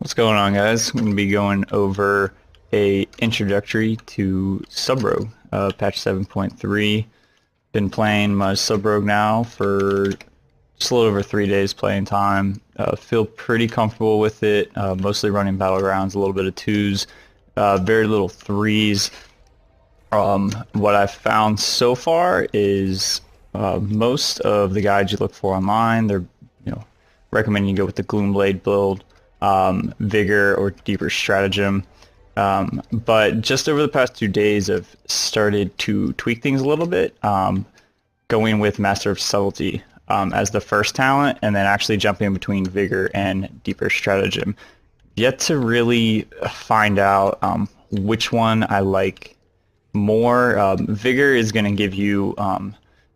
What's going on, guys? I'm going to be going over a introductory to Subrogue, patch 7.3. Been playing my Subrogue now for just a little over 3 days playing time. Feel pretty comfortable with it, mostly running battlegrounds, a little bit of twos, very little threes. What I've found so far is most of the guides you look for online, they're recommending you go with the Gloomblade build, Vigor, or Deeper Stratagem. But just over the past 2 days, I've started to tweak things a little bit, going with Master of Subtlety as the first talent, and then actually jumping between Vigor and Deeper Stratagem. Yet to really find out which one I like more. Vigor is going to give you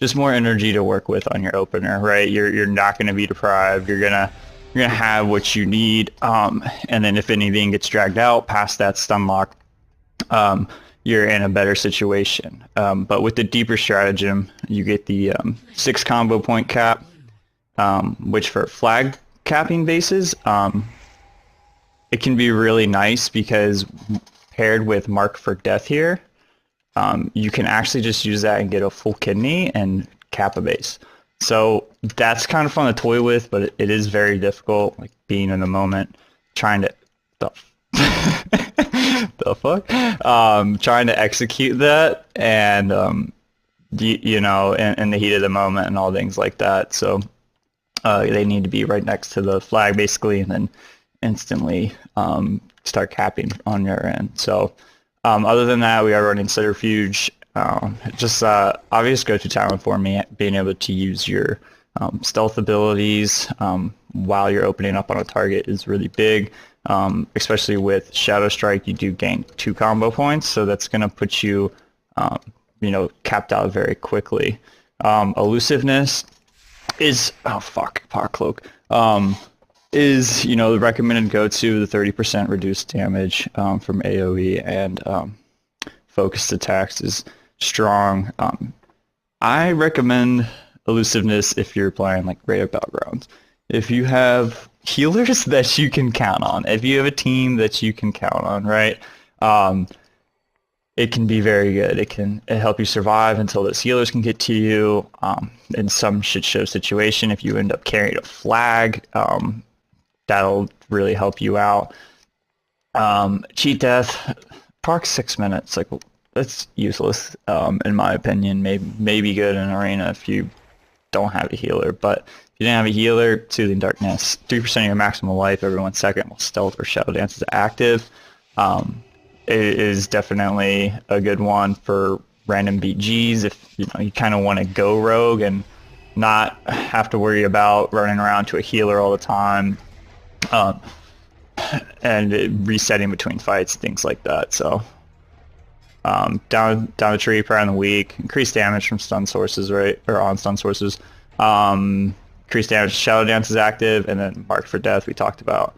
just more energy to work with on your opener, right? You're not going to be deprived. You're gonna have what you need, and then if anything gets dragged out past that stun lock, you're in a better situation. But with the Deeper Stratagem, you get the 6 combo point cap, which for flag capping bases, it can be really nice because paired with Mark for Death here, you can actually just use that and get a full kidney and cap a base. So that's kind of fun to toy with, but it is very difficult, like being in the moment, trying to the fuck, trying to execute that, and you know, in the heat of the moment and all things like that. So they need to be right next to the flag basically, and then instantly start capping on your end. So other than that, we are running Centrifuge. Just obvious go-to talent for me, being able to use your stealth abilities while you're opening up on a target is really big. Especially with Shadow Strike, you do gain 2 combo points, so that's going to put you, capped out very quickly. Elusiveness is, Power Cloak, is, the recommended go-to, the 30% reduced damage from AoE, and focused attacks is strong. I recommend Elusiveness if you're playing like rated battlegrounds. If you have healers that you can count on, if you have a team that you can count on, right? It can be very good. It help you survive until those healers can get to you. In some shit show situation, if you end up carrying a flag, that'll really help you out. Cheat Death, proc 6 minutes, like that's useless in my opinion. Maybe good in an arena if you don't have a healer, but if you didn't have a healer, Soothing Darkness, 3% of your maximum life every 1 second while Stealth or Shadow Dance is active. It is definitely a good one for random BGs if you kind of want to go rogue and not have to worry about running around to a healer all the time, and resetting between fights, things like that. So down the tree, prayer on the weak, increased damage from stun sources, right, or on stun sources. Increased damage, Shadow Dance is active, and then Mark for Death we talked about.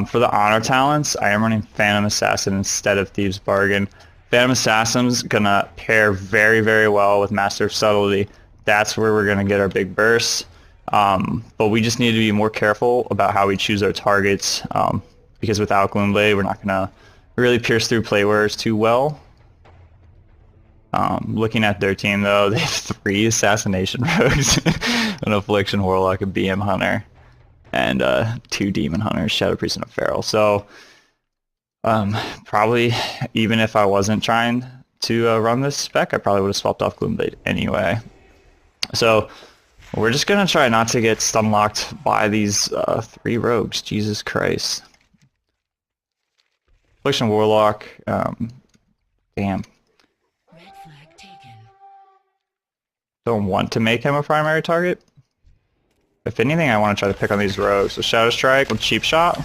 For the honor talents, I am running Phantom Assassin instead of Thieves Bargain. Phantom Assassin's gonna pair very, very well with Master of Subtlety. That's where we're gonna get our big bursts. But we just need to be more careful about how we choose our targets, because without Gloomblade, we're not gonna really pierce through playwares too well. Looking at their team though, they have 3 Assassination Rogues, an Affliction Warlock, a BM Hunter, and 2 Demon Hunters, Shadow Priest and a Feral. So probably, even if I wasn't trying to run this spec, I probably would have swapped off Gloomblade anyway. So we're just gonna try not to get stun locked by these 3 rogues. Jesus Christ. Affliction Warlock, damn. Don't want to make him a primary target. If anything, I want to try to pick on these rogues. So Shadow Strike with Cheap Shot,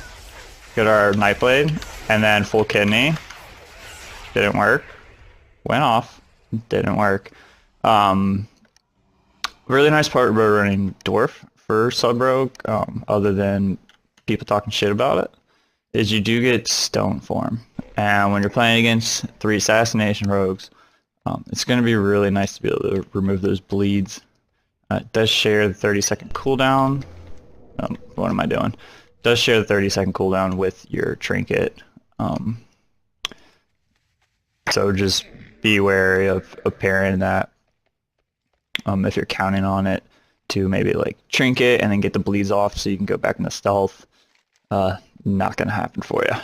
get our Nightblade, and then full kidney. Didn't work. Went off. Didn't work. Really nice part about running Dwarf for Subrogue, other than people talking shit about it, is you do get Stone Form. And when you're playing against 3 Assassination Rogues, it's going to be really nice to be able to remove those bleeds. It does share the 30-second cooldown. What am I doing? does share the 30-second cooldown with your trinket. So just be wary of pairing that if you're counting on it to maybe like trinket and then get the bleeds off so you can go back into stealth. Not gonna happen for you.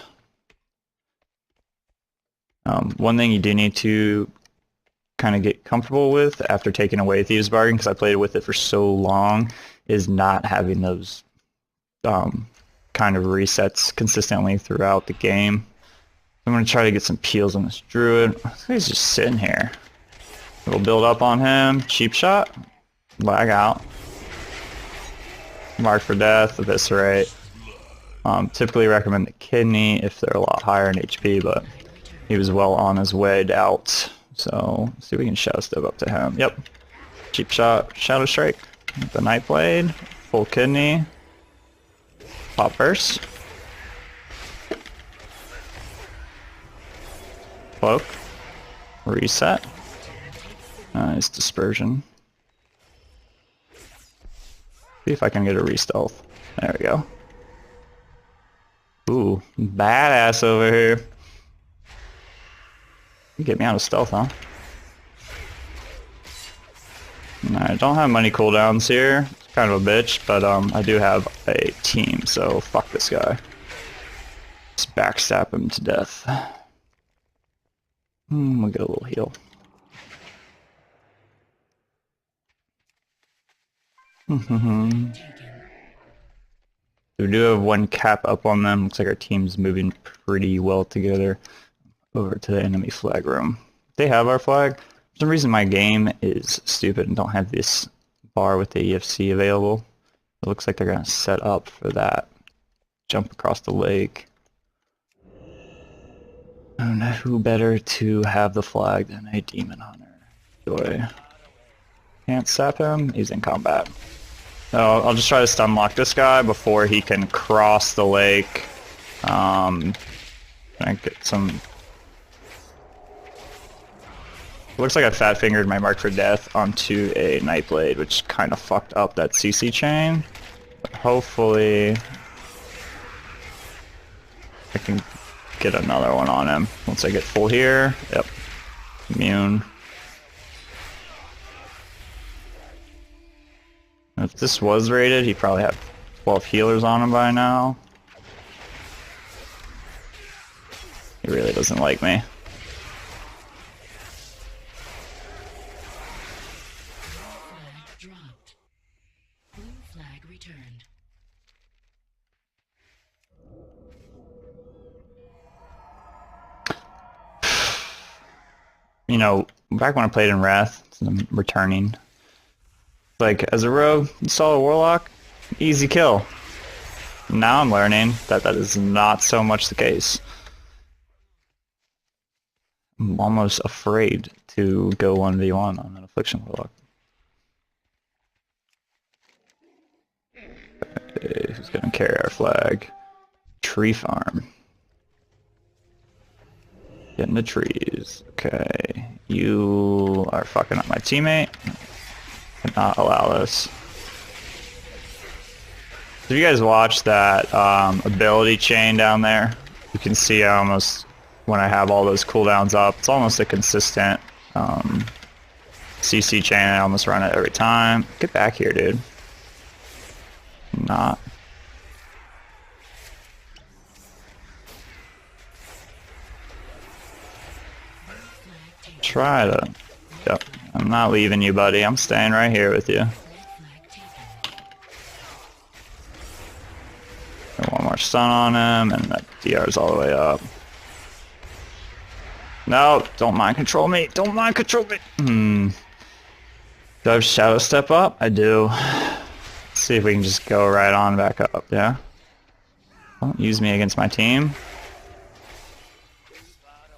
One thing you do need to kind of get comfortable with after taking away Thieves Bargain, because I played with it for so long, is not having those kind of resets consistently throughout the game. I'm going to try to get some peels on this druid. This guy's just sitting here. We'll build up on him. Cheap shot. Lag out. Mark for death. Eviscerate. Typically recommend the kidney if they're a lot higher in HP, but he was well on his way out. So, let's see if we can Shadow Step up to him. Yep. Cheap shot. Shadow Strike. The Nightblade. Full kidney. Pop first. Cloak. Reset. Nice dispersion. See if I can get a re-stealth. There we go. Ooh, badass over here. You get me out of stealth, huh? I don't have many cooldowns here. It's kind of a bitch, but I do have a team, so fuck this guy. Just backstab him to death. We'll get a little heal. We do have one cap up on them. Looks like our team's moving pretty well together over to the enemy flag room. They have our flag. For some reason my game is stupid and don't have this bar with the EFC available. It looks like they're going to set up for that. Jump across the lake. I don't know who better to have the flag than a demon hunter. Joy. Can't sap him. He's in combat. So I'll just try to stun lock this guy before he can cross the lake. Try and get some. Looks like I fat fingered my mark for death onto a Nightblade, which kind of fucked up that CC chain. But hopefully I can get another one on him once I get full here. Yep. Immune. If this was rated, he probably had 12 healers on him by now. He really doesn't like me. Flag dropped. Blue flag returned. You know, back when I played in Wrath, I'm returning. Like, as a rogue, you saw a warlock, easy kill. Now I'm learning that that is not so much the case. I'm almost afraid to go 1v1 on an Affliction warlock. Okay, who's gonna carry our flag? Tree farm. Get in the trees. Okay, you are fucking up my teammate. Cannot allow this. If you guys watch that ability chain down there, you can see I almost, when I have all those cooldowns up, it's almost a consistent CC chain. I almost run it every time. Get back here, dude. Not. Try to. Yep. I'm not leaving you, buddy. I'm staying right here with you. One more stun on him, and that DR's all the way up. No, don't mind control me. Don't mind control me. Do I have Shadow Step up? I do. Let's see if we can just go right on back up, yeah? Don't use me against my team.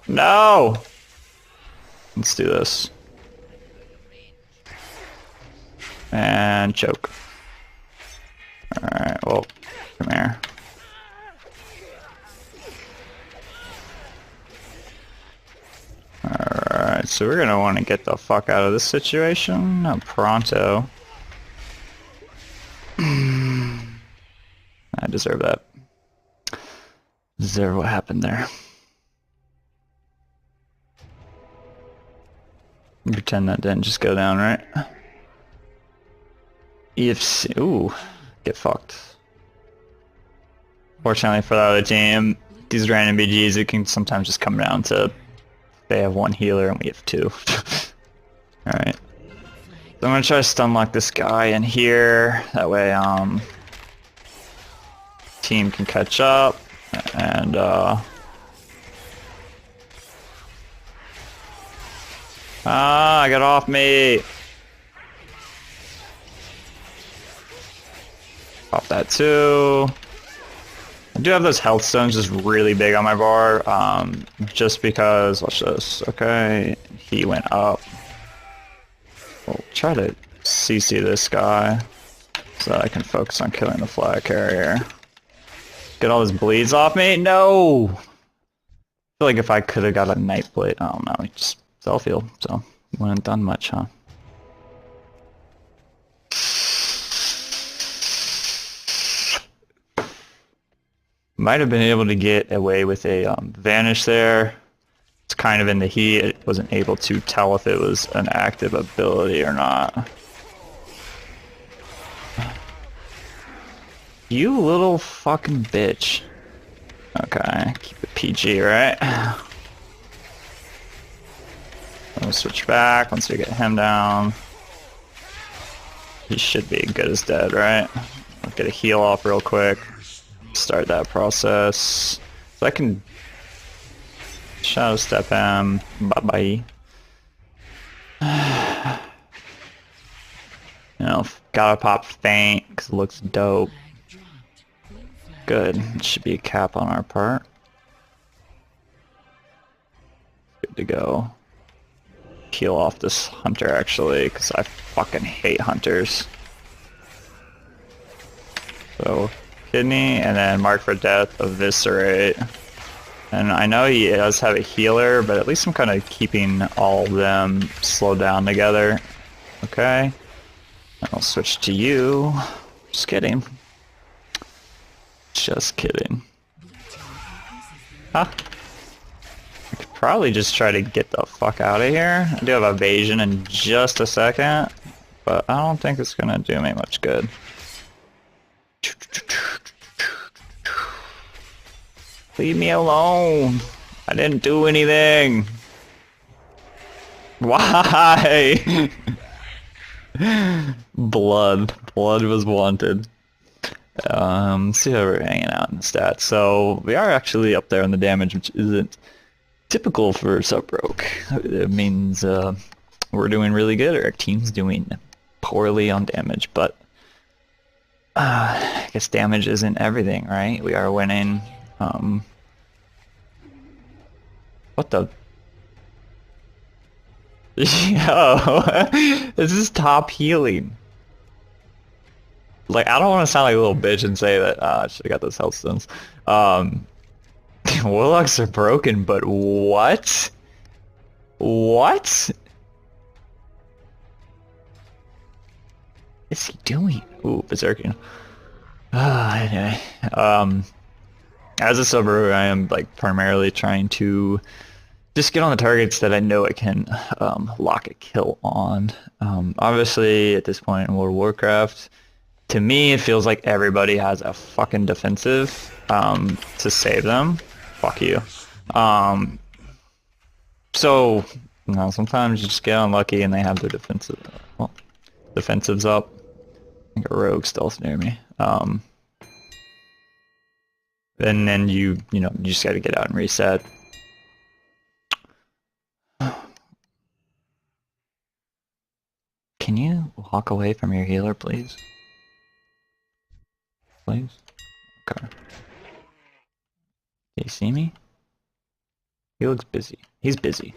No! Let's do this. And choke. Alright, well, come here. Alright, so we're gonna want to get the fuck out of this situation pronto. I deserve that. Zero, what happened there? Pretend that didn't just go down, right? EFC, ooh, get fucked. Fortunately for the other team, these random BGs, it can sometimes just come down to they have one healer and we have two. Alright. So I'm gonna try to stun lock this guy in here. That way, team can catch up and get off me! Pop that too. I do have those health stones just really big on my bar, just because, watch this, okay, he went up. We'll try to CC this guy so that I can focus on killing the flag carrier. Get all his bleeds off me? No! I feel like if I could have got a night plate, I don't know, he just self-heal, so wouldn't have done much, huh? Might have been able to get away with a vanish there. It's kind of in the heat. It wasn't able to tell if it was an active ability or not. You little fucking bitch. Okay, keep it PG, right? We'll switch back once we get him down. He should be good as dead, right? I'll get a heal off real quick. Start that process. So I can shadow step him. Bye bye. You know, gotta pop faint because it looks dope. Good. It should be a cap on our part. Good to go. Heal off this hunter actually, because I fucking hate hunters. So kidney and then mark for death, eviscerate. And I know he does have a healer, but at least I'm kind of keeping all of them slowed down together. Okay. And I'll switch to you. Just kidding. Just kidding. Huh? I could probably just try to get the fuck out of here. I do have evasion in just a second, but I don't think it's gonna do me much good. Leave me alone. I didn't do anything. Why? Blood. Blood was wanted. See how we're hanging out in the stats. So we are actually up there on the damage, which isn't typical for sub-broke. It means we're doing really good, or our team's doing poorly on damage, but I guess damage isn't everything, right? We are winning. What the? Yo, this is top healing. Like, I don't want to sound like a little bitch and say that I should have got those health stones. Warlocks are broken, but what? What? What's he doing? Ooh, berserking. Anyway, as a subber, I am like primarily trying to just get on the targets that I know I can lock a kill on. Obviously, at this point in World of Warcraft, to me, it feels like everybody has a fucking defensive to save them. Fuck you. So, you know, sometimes you just get unlucky and they have the defensive, well, defensives up. I think a rogue stealth near me. And then you know, you just gotta get out and reset. Can you walk away from your healer, please? Please? Okay. Do you see me? He looks busy. He's busy.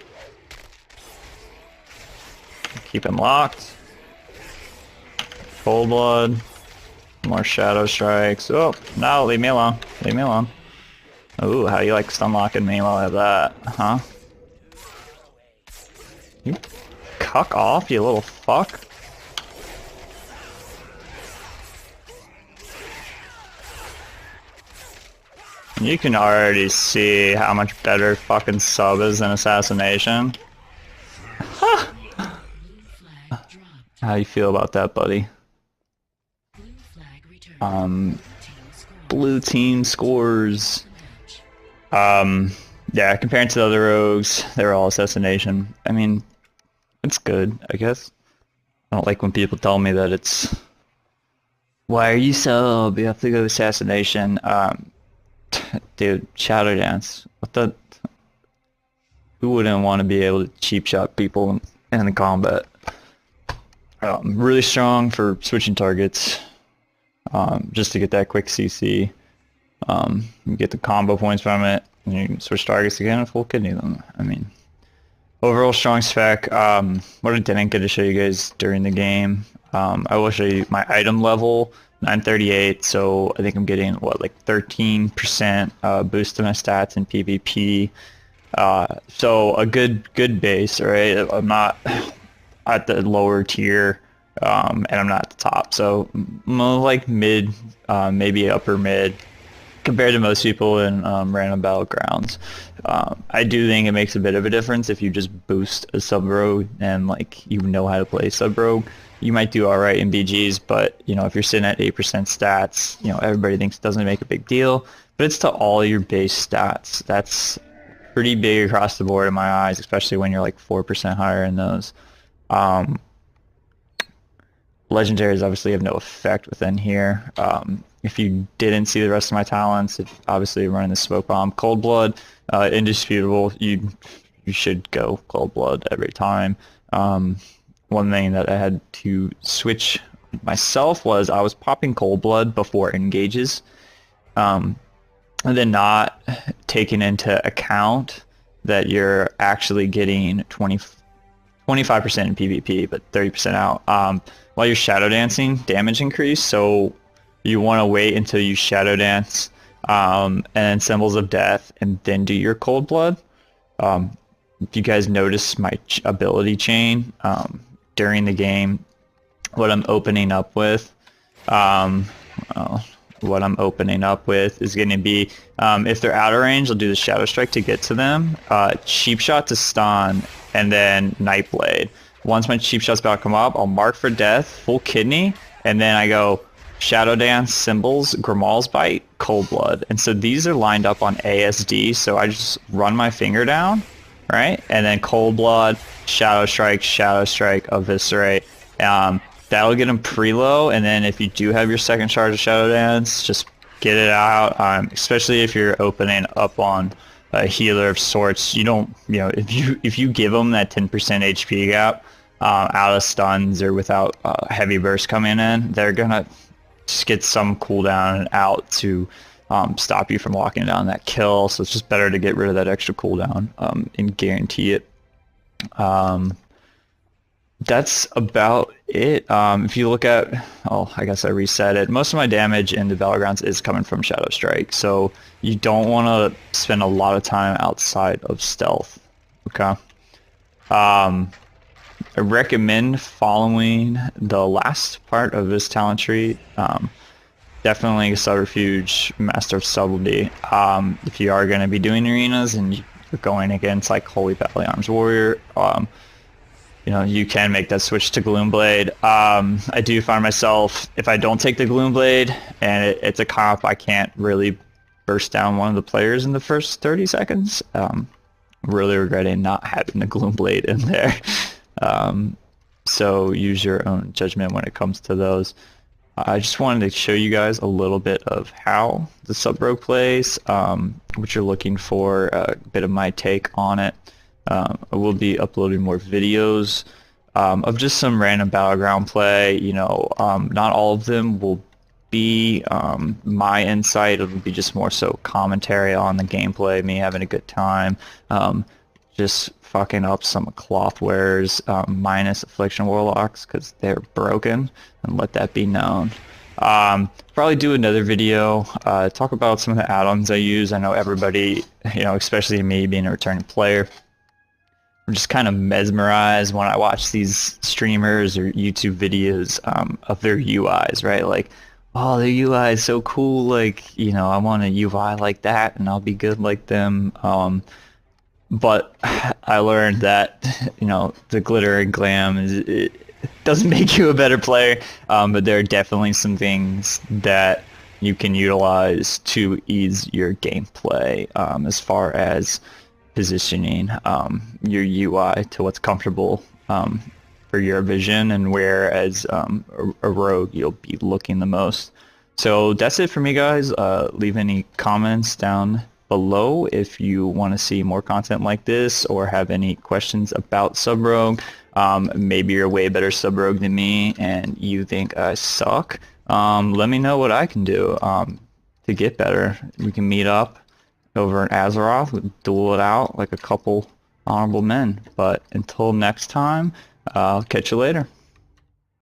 Keep him locked. Full blood. More shadow strikes. Oh, no, leave me alone. Leave me alone. Ooh, how you like stun locking me while I have that, huh? You cuck off, you little fuck. You can already see how much better fucking sub is than assassination. Blue flag dropped. How you feel about that, buddy? Blue flag returned. Team score. Blue team scores. The match. Yeah, compared to the other rogues, they're all assassination. I mean, it's good, I guess. I don't like when people tell me that it's, why are you sub? You have to go assassination. Dude, Shadow Dance. What the? Who wouldn't want to be able to cheap shot people in the combat? Really strong for switching targets. Just to get that quick CC. You get the combo points from it, and you can switch targets again and full kidney them. I mean, overall strong spec. What I didn't get to show you guys during the game, I will show you my item level, 938. So I think I'm getting what, like 13% boost to my stats in PvP. So a good base, right? I'm not at the lower tier, and I'm not at the top. So more like mid, maybe upper mid, compared to most people in random battlegrounds. I do think it makes a bit of a difference if you just boost a sub rogue and like you know how to play sub rogue. You might do all right in BGs, but you know, if you're sitting at 8% stats, you know, everybody thinks it doesn't make a big deal, but it's to all your base stats. That's pretty big across the board in my eyes, especially when you're like 4% higher in those. Legendaries obviously have no effect within here. If you didn't see the rest of my talents, obviously running the smoke bomb, cold blood, indisputable. You should go cold blood every time. One thing that I had to switch myself was I was popping cold blood before engages, and then not taking into account that you're actually getting 25% in PvP, but 30% out. While you're shadow dancing, damage increase, so you want to wait until you shadow dance and symbols of death, and then do your cold blood. If you guys notice my ability chain during the game, what I'm opening up with, is going to be, if they're out of range, I'll do the Shadow Strike to get to them, Cheap Shot to stun, and then Nightblade. Once my Cheap Shot's about to come up, I'll mark for death, full kidney, and then I go Shadow Dance, Symbols, Grimal's Bite, Cold Blood. And so these are lined up on ASD, so I just run my finger down, right? And then Cold Blood, Shadow Strike, Eviscerate. That'll get them pre-low, and then if you do have your second charge of Shadow Dance, just get it out, especially if you're opening up on a healer of sorts. You don't, you know, if you give them that 10% HP gap out of stuns or without heavy burst coming in, they're gonna just get some cooldown out to stop you from locking down that kill. So it's just better to get rid of that extra cooldown and guarantee it. That's about it. If you look at, oh, I guess I reset it. Most of my damage in the Battlegrounds is coming from Shadow Strike, so you don't want to spend a lot of time outside of stealth. Okay. I recommend following the last part of this talent tree. Definitely Subterfuge, Master of Subtlety. If you are going to be doing arenas and you're going against like Holy Valley Arms Warrior, you know, you can make that switch to Gloomblade. I do find myself, if I don't take the Gloomblade and it's a comp, I can't really burst down one of the players in the first 30 seconds. Really regretting not having the Gloomblade in there. So use your own judgment when it comes to those. I just wanted to show you guys a little bit of how the sub-rogue plays, what you're looking for, a bit of my take on it. I will be uploading more videos of just some random battleground play. You know, not all of them will be my insight. It'll be just more so commentary on the gameplay, me having a good time, just fucking up some cloth wearers, minus Affliction Warlocks, because they're broken, and let that be known. Probably do another video, talk about some of the add-ons I use. I know everybody, you know, especially me being a returning player, I'm just kind of mesmerized when I watch these streamers or YouTube videos of their UIs, right? Like, oh, the UI is so cool. Like, you know, I want a UI like that, and I'll be good like them. But I learned that, you know, the glitter and glam it doesn't make you a better player. But there are definitely some things that you can utilize to ease your gameplay, as far as positioning your UI to what's comfortable for your vision, and where as a rogue you'll be looking the most. So that's it for me, guys. Leave any comments down below if you want to see more content like this, or have any questions about Sub Rogue. Maybe you're a way better Sub Rogue than me and you think I suck. Let me know what I can do to get better. We can meet up over in Azeroth, we duel it out like a couple honorable men. But until next time, I'll catch you later.